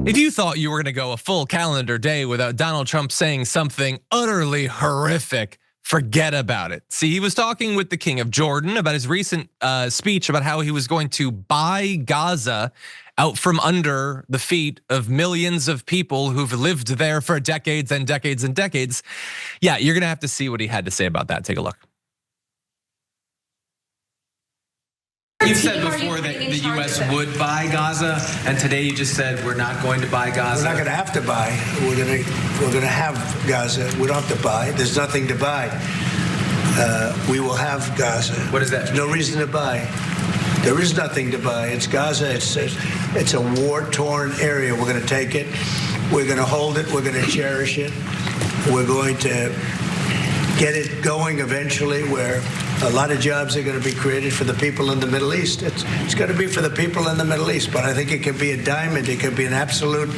If you thought you were going to go a full calendar day without Donald Trump saying something utterly horrific, forget about it. See, he was talking with the King of Jordan about his recent speech about how he was going to buy Gaza out from under the feet of millions of people who've lived there for decades and decades and decades. Yeah, you're going to have to see what he had to say about that. Take a look. You've said before that the U.S. would buy Gaza, and today you just said we're not going to buy Gaza. We're not going to have to buy. We're going to have Gaza. We don't have to buy. There's nothing to buy. We will have Gaza. What is that? There's no reason to buy. There is nothing to buy. It's Gaza. It's a war-torn area. We're going to take it. We're going to hold it. We're going to cherish it. We're going to get it going eventually where a lot of jobs are going to be created for the people in the Middle East. It's going to be for the people in the Middle East, but I think it can be a diamond. It can be an absolute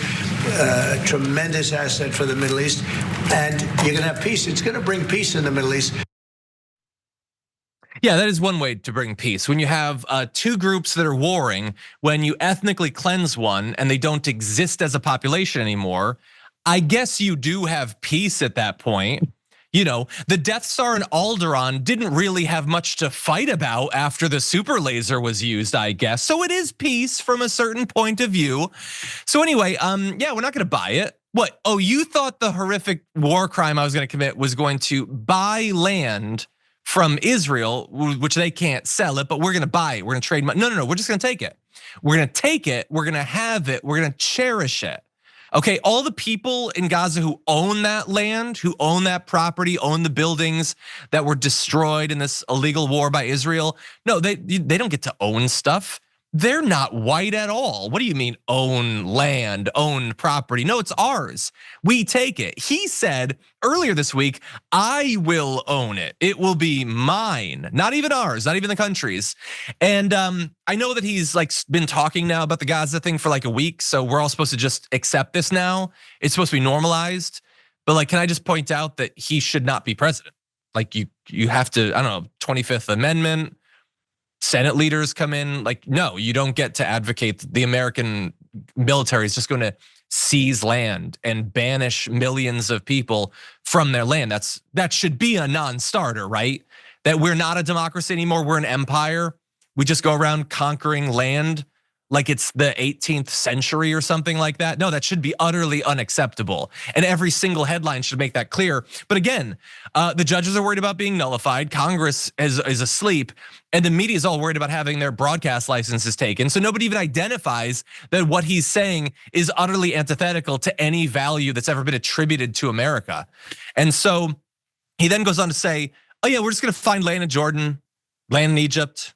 tremendous asset for the Middle East, and you're going to have peace. It's going to bring peace in the Middle East. Yeah, that is one way to bring peace. When you have two groups that are warring, when you ethnically cleanse one and they don't exist as a population anymore, I guess you do have peace at that point. You know, the Death Star in Alderaan didn't really have much to fight about after the super laser was used, I guess. So it is peace from a certain point of view. So anyway, yeah, we're not gonna buy it. What, oh, you thought the horrific war crime I was gonna commit was going to buy land from Israel, which they can't sell it, but we're gonna buy it, we're gonna trade money. No, we're just gonna take it. We're gonna take it, we're gonna have it, we're gonna cherish it. Okay, all the people in Gaza who own that land, who own that property, own the buildings that were destroyed in this illegal war by Israel, no, they don't get to own stuff. They're not white at all. What do you mean own land, own property? No, it's ours. We take it. He said earlier this week, I will own it. It will be mine, not even ours, not even the country's. And I know that he's like been talking now about the Gaza thing for like a week. So we're all supposed to just accept this now. It's supposed to be normalized. But like, can I just point out that he should not be president? Like you have to, I don't know, 25th Amendment. Senate leaders come in, like, no, you don't get to advocate. The American military is just going to seize land and banish millions of people from their land. That should be a non-starter, right? That we're not a democracy anymore, we're an empire. We just go around conquering land like it's the 18th century or something like that. No, that should be utterly unacceptable. And every single headline should make that clear. But again, the judges are worried about being nullified. Congress is asleep. And the media is all worried about having their broadcast licenses taken. So nobody even identifies that what he's saying is utterly antithetical to any value that's ever been attributed to America. And so he then goes on to say, oh yeah, we're just gonna find land in Jordan, land in Egypt.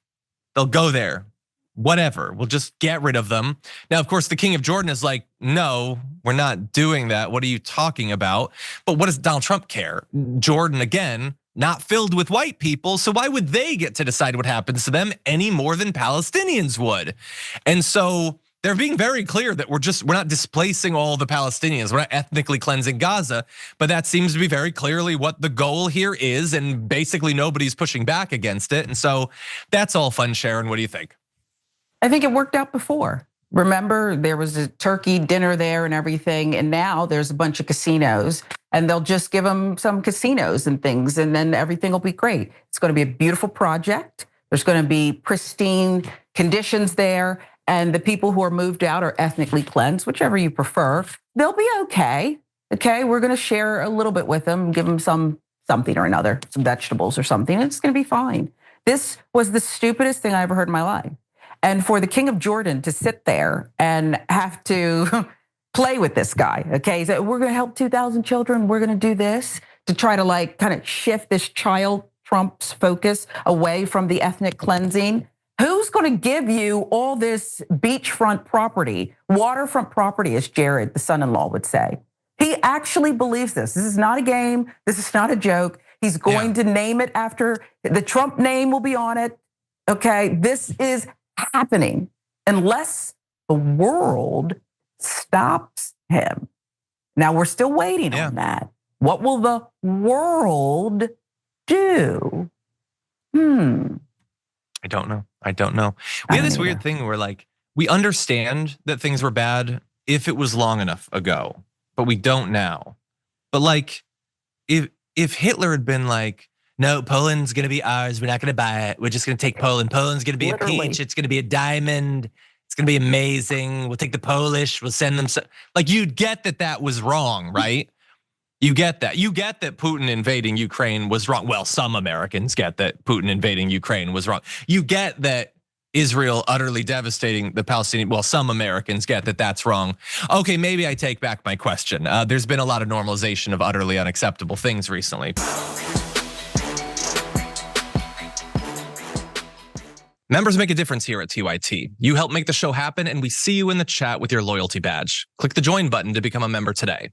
They'll go there. Whatever, we'll just get rid of them. Now, of course, the King of Jordan is like, no, we're not doing that. What are you talking about? But what does Donald Trump care? Jordan, again, not filled with white people. So why would they get to decide what happens to them any more than Palestinians would? And so they're being very clear that we're not displacing all the Palestinians. We're not ethnically cleansing Gaza, but that seems to be very clearly what the goal here is. And basically nobody's pushing back against it. And so that's all fun, Sharon. What do you think? I think it worked out before. Remember, there was a turkey dinner there and everything, and now there's a bunch of casinos, and they'll just give them some casinos and things, and then everything will be great. It's going to be a beautiful project. There's going to be pristine conditions there, and the people who are moved out are ethnically cleansed, whichever you prefer. They'll be okay. Okay, we're going to share a little bit with them, give them something or another, some vegetables or something. It's going to be fine. This was the stupidest thing I ever heard in my life. And for the King of Jordan to sit there and have to play with this guy, okay? So we're gonna help 2,000 children, we're gonna do this to try to like kind of shift this child Trump's focus away from the ethnic cleansing. Who's gonna give you all this beachfront property, waterfront property, as Jared, the son-in-law, would say? He actually believes this. This is not a game, this is not a joke. He's going to name it after, the Trump name will be on it, okay? This is happening unless the world stops him. Now we're still waiting on that. What will the world do? I don't know. We have this weird thing where like, we understand that things were bad if it was long enough ago, but we don't now. But like, if Hitler had been like, no, Poland's gonna be ours, we're not gonna buy it, we're just gonna take Poland. Poland's gonna be Literally. a peach, it's gonna be a diamond, it's gonna be amazing. We'll take the Polish, we'll send them. Like, you'd get that was wrong, right? You get that. You get that Putin invading Ukraine was wrong. Well, some Americans get that Putin invading Ukraine was wrong. You get that Israel utterly devastating the Palestinian. Well, some Americans get that that's wrong. Okay, maybe I take back my question. There's been a lot of normalization of utterly unacceptable things recently. Members make a difference here at TYT. You help make the show happen, and we see you in the chat with your loyalty badge. Click the join button to become a member today.